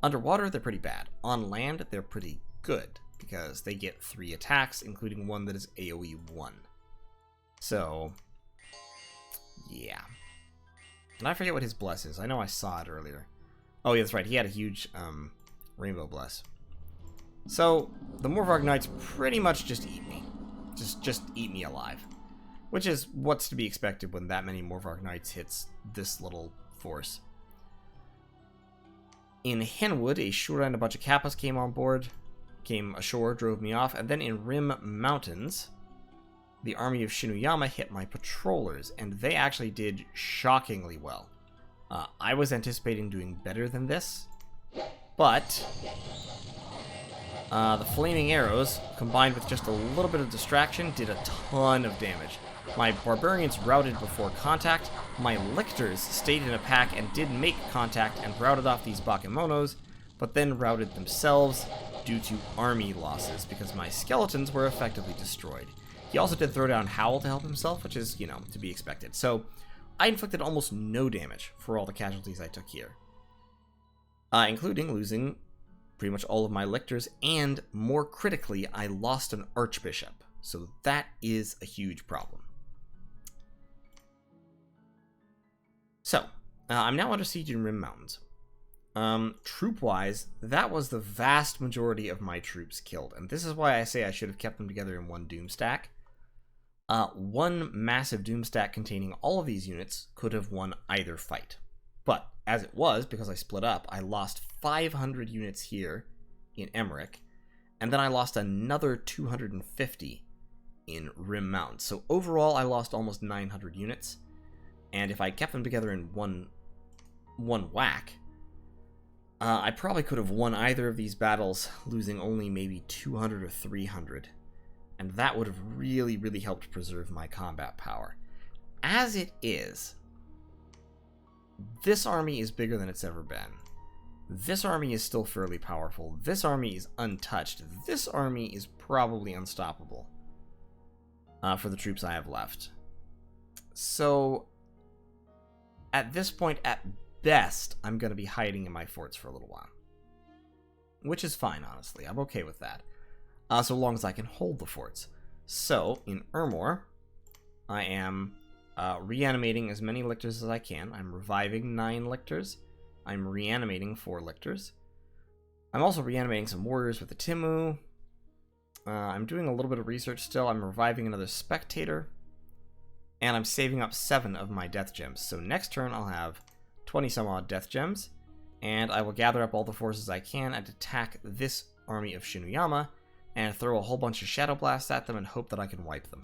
underwater they're pretty bad. On land they're pretty good, because they get 3 attacks, including one that is AoE 1. So yeah. And I forget what his bless is. I know I saw it earlier. Oh, yeah, that's right. He had a huge rainbow bless. So, the Morvark Knights pretty much just eat me. Just eat me alive. Which is what's to be expected when that many Morvark Knights hits this little force. In Henwood, a Shura and a bunch of Kappas came on board. came ashore, drove me off, and then in Rim Mountains, the army of Shinuyama hit my patrollers, and they actually did shockingly well. I was anticipating doing better than this, but the flaming arrows, combined with just a little bit of distraction, did a ton of damage. My barbarians routed before contact, my lictors stayed in a pack and did make contact and routed off these bakemonos, but then routed themselves due to army losses, because my skeletons were effectively destroyed. He also did throw down Howl to help himself, which is, you know, to be expected. So, I inflicted almost no damage for all the casualties I took here. Including losing pretty much all of my lictors, and more critically, I lost an archbishop. So that is a huge problem. So, I'm now under siege in Rim Mountains. Troop-wise, that was the vast majority of my troops killed, and this is why I say I should have kept them together in one doom stack. One massive doom stack containing all of these units could have won either fight. But, as it was, because I split up, I lost 500 units here in Emmerich, and then I lost another 250 in Rim Mountains. So overall, I lost almost 900 units, and if I kept them together in one whack, I probably could have won either of these battles, losing only maybe 200 or 300, and that would have really, really helped preserve my combat power. As it is, this army is bigger than it's ever been. This army is still fairly powerful. This army is untouched. This army is probably unstoppable for the troops I have left. So, at this point, at best, I'm going to be hiding in my forts for a little while. Which is fine, honestly. I'm okay with that. So long as I can hold the forts. So, in Ermor, I am reanimating as many lictors as I can. I'm reviving 9 lictors. I'm reanimating 4 lictors. I'm also reanimating some warriors with the Timu. I'm doing a little bit of research still. I'm reviving another spectator. And I'm saving up 7 of my death gems. So next turn I'll have 20 some odd death gems. And I will gather up all the forces I can and attack this army of Shinuyama and throw a whole bunch of Shadow Blasts at them and hope that I can wipe them.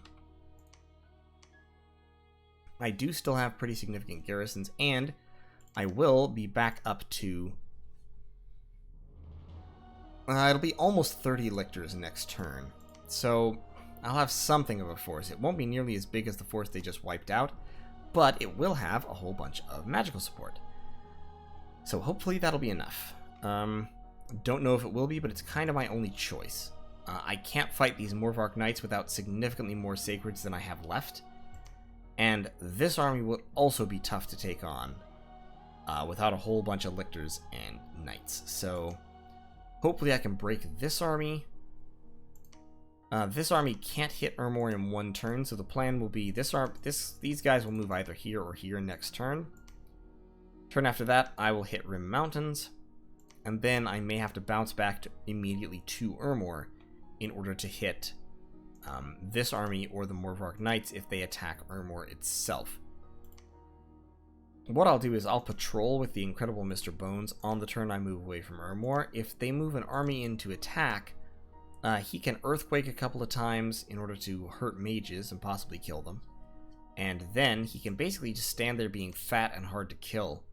I do still have pretty significant garrisons, and I will be back up to... it'll be almost 30 lictors next turn. So I'll have something of a force. It won't be nearly as big as the force they just wiped out, but it will have a whole bunch of magical support. So hopefully that'll be enough. Don't know if it will be, but it's kind of my only choice. I can't fight these Morvark Knights without significantly more Sacreds than I have left. And this army will also be tough to take on without a whole bunch of Lictors and Knights. So hopefully I can break this army. This army can't hit Ermor in one turn, so the plan will be these guys will move either here or here next turn. Turn after that, I will hit Rim Mountains, and then I may have to bounce back immediately to Ermor in order to hit this army or the Morvark Knights if they attack Ermor itself. What I'll do is I'll patrol with the Incredible Mr. Bones on the turn I move away from Ermor. If they move an army in to attack, he can Earthquake a couple of times in order to hurt mages and possibly kill them. And then he can basically just stand there being fat and hard to kill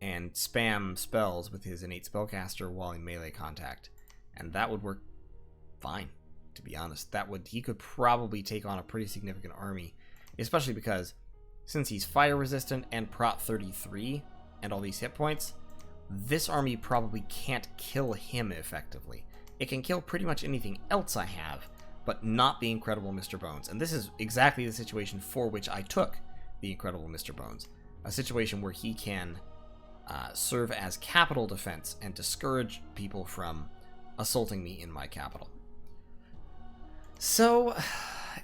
and spam spells with his innate spellcaster while in melee contact. And that would work fine, to be honest. He could probably take on a pretty significant army, especially because since he's fire resistant and prot 33 and all these hit points, this army probably can't kill him effectively. It can kill pretty much anything else I have, but not the Incredible Mr. Bones. And this is exactly the situation for which I took the Incredible Mr. Bones. A situation where he can serve as capital defense and discourage people from assaulting me in my capital. So,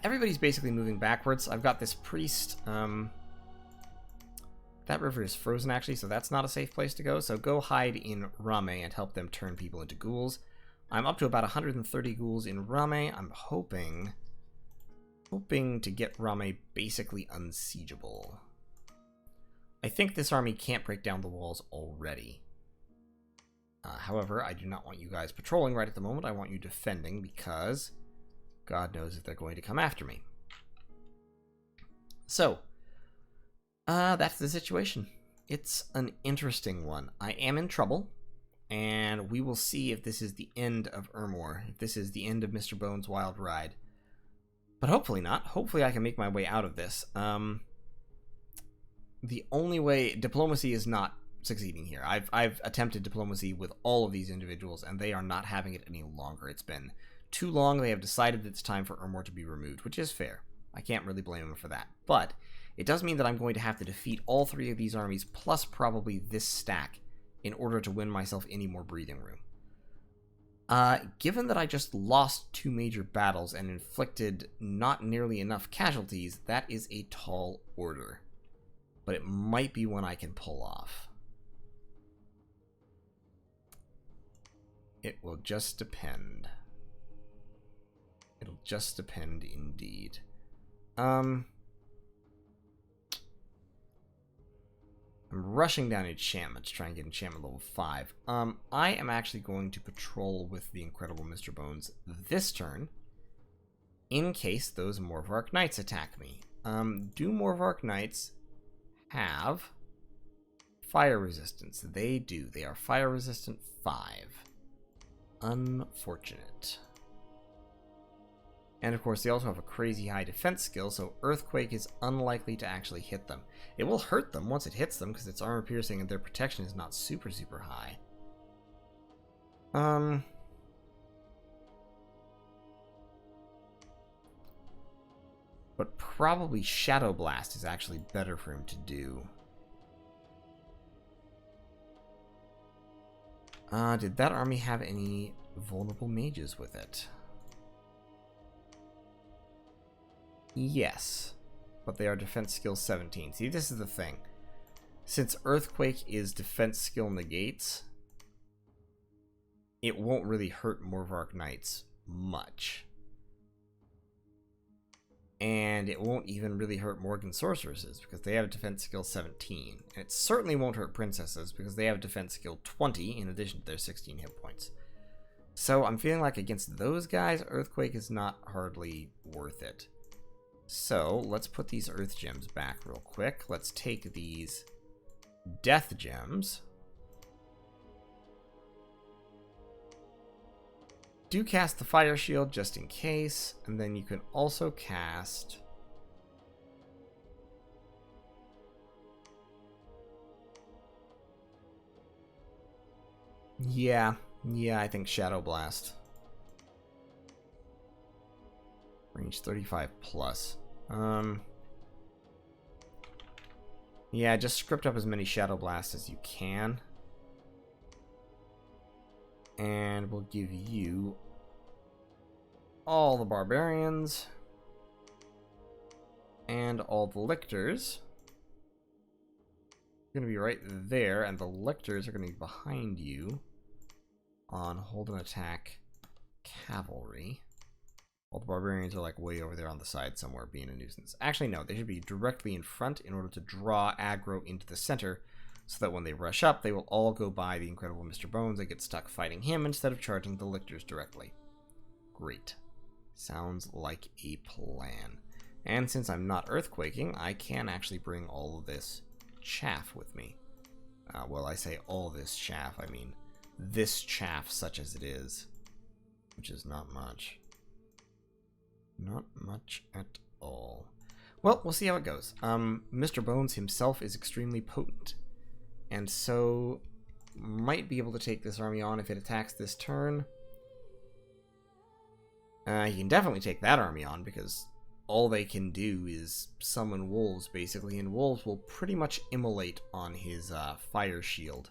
everybody's basically moving backwards. I've got this priest. That river is frozen, actually, so that's not a safe place to go. So go hide in Rame and help them turn people into ghouls. I'm up to about 130 ghouls in Rame. I'm hoping to get Rame basically unsiegeable. I think this army can't break down the walls already. However, I do not want you guys patrolling right at the moment. I want you defending because God knows if they're going to come after me. So, that's the situation. It's an interesting one. I am in trouble, and we will see if this is the end of Ermor, if this is the end of Mr. Bones' wild ride. But hopefully not. Hopefully I can make my way out of this. The only way... Diplomacy is not succeeding here. I've attempted diplomacy with all of these individuals, and they are not having it any longer. It's been too long. They have decided that it's time for Ermor to be removed, which is fair. I can't really blame them for that. But it does mean that I'm going to have to defeat all three of these armies, plus probably this stack, in order to win myself any more breathing room. Given that I just lost 2 major battles and inflicted not nearly enough casualties, that is a tall order. But it might be one I can pull off. It will just depend. It'll just depend indeed. I'm rushing down enchantment to try and get enchantment level 5. I am actually going to patrol with the incredible Mr. Bones this turn, in case those Morvark Knights attack me. Do Morvark Knights have fire resistance? They do. They are fire resistant 5. Unfortunate. And of course, they also have a crazy high defense skill, so Earthquake is unlikely to actually hit them. It will hurt them once it hits them, because it's armor piercing and their protection is not super, super high. But probably Shadow Blast is actually better for him to do. Did that army have any vulnerable mages with it? Yes, but they are defense skill 17. See, this is the thing. Since Earthquake is defense skill negates, it won't really hurt Morvark Knights much. And it won't even really hurt Morgan Sorceresses, because they have defense skill 17. And it certainly won't hurt Princesses, because they have defense skill 20, in addition to their 16 hit points. So I'm feeling like against those guys, Earthquake is not hardly worth it. So, let's put these Earth Gems back real quick. Let's take these Death Gems. Do cast the Fire Shield just in case, and then you can also cast... Yeah, I think Shadow Blast. Range 35 plus. Yeah, just script up as many Shadow Blasts as you can. And we'll give you all the Barbarians. And all the Lictors. Going to be right there, and the Lictors are going to be behind you on Hold and Attack Cavalry. All the Barbarians are like way over there on the side somewhere being a nuisance. Actually, no, they should be directly in front in order to draw aggro into the center so that when they rush up, they will all go by the incredible Mr. Bones and get stuck fighting him instead of charging the Lictors directly. Great. Sounds like a plan. And since I'm not earthquaking, I can actually bring all of this chaff with me. Well, I say all this chaff, I mean this chaff such as it is, which is not much. Not much at all. Well, we'll see how it goes. Mr. Bones himself is extremely potent, and so might be able to take this army on if it attacks this turn. He can definitely take that army on, because all they can do is summon wolves, basically, and wolves will pretty much immolate on his fire shield.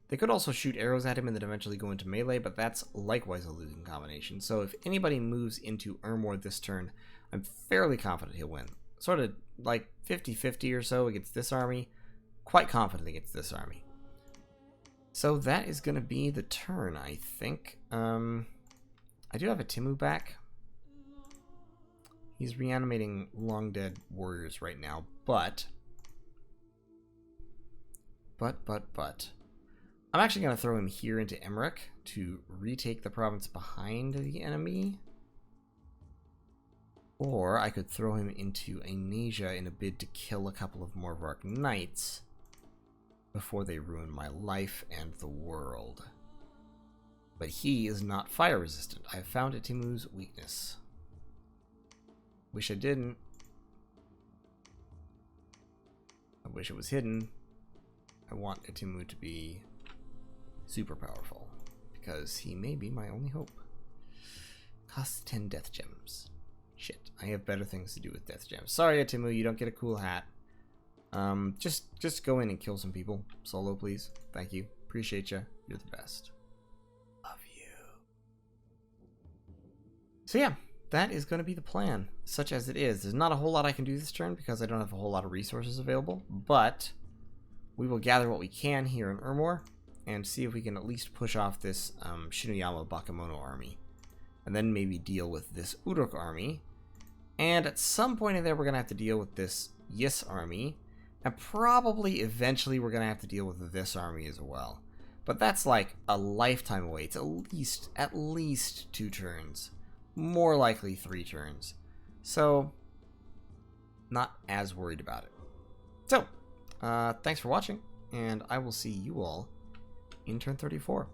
They could also shoot arrows at him and then eventually go into melee, but that's likewise a losing combination. So if anybody moves into Ermor this turn, I'm fairly confident he'll win. Sort of like 50-50 or so against this army. Quite confident against this army. So that is going to be the turn, I think. I do have a Timu back. He's reanimating long dead warriors right now, but... I'm actually going to throw him here into Emmerich to retake the province behind the enemy. Or I could throw him into Anasia in a bid to kill a couple of Morvark knights before they ruin my life and the world. But he is not fire resistant. I have found Atimu's weakness. Wish I didn't. I wish it was hidden. I want Atimu to be super powerful, because he may be my only hope. Costs 10 death gems. Shit, I have better things to do with death gems. Sorry, Atimu, you don't get a cool hat. Just go in and kill some people. Solo, please. Thank you. Appreciate you. You're the best. Love you. So yeah, that is going to be the plan, such as it is. There's not a whole lot I can do this turn because I don't have a whole lot of resources available, but we will gather what we can here in Ermor and see if we can at least push off this Shinuyama Bakemono army, and then maybe deal with this Uruk army. And at some point in there, we're going to have to deal with this Yis army, and probably eventually we're going to have to deal with this army as well. But that's like a lifetime away. It's at least 2 turns. More likely 3 turns. So, not as worried about it. So, thanks for watching, and I will see you all in turn 34.